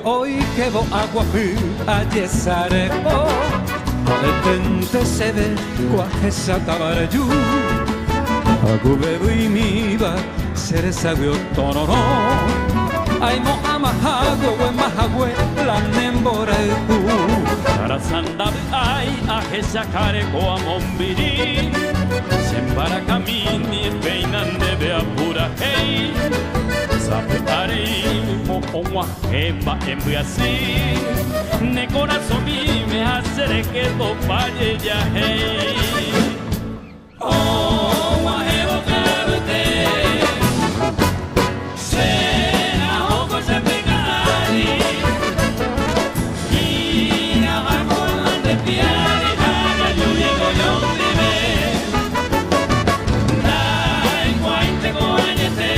Hoy que vo agua fu ayer sarebo Aletente se ve cuaje satabarayú Agubebu y miba seresaguio tonoro Ay mo amahago we mahagwe la nembora eku Arasandabe ay aje sakare ko amombiri Sembara kamini peinan debe apura hey Saputarei mo onwa hemba embuasi Ne corazón mi me hace que to falle ya hey Oh wa hebo karute Se na hoko se pegari Ina va con la de piari Haya yo llego yo vive Dai guainte coañete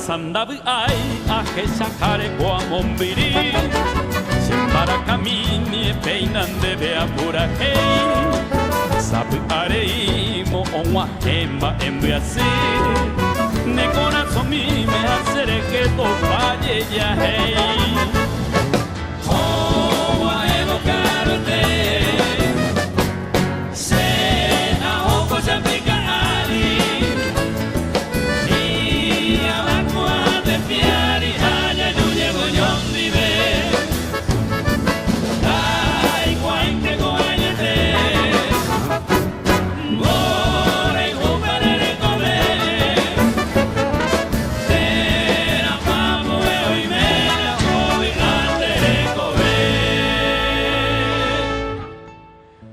Sandabu ay aje sakare ko amombiri Sembara kamini peinan debe apura hey Sabu arei mo onwa hemba embuasi Ne corazón mi me hace que to falle ya hey Oh wa evocarte Se na hoko se picali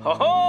Ho ho!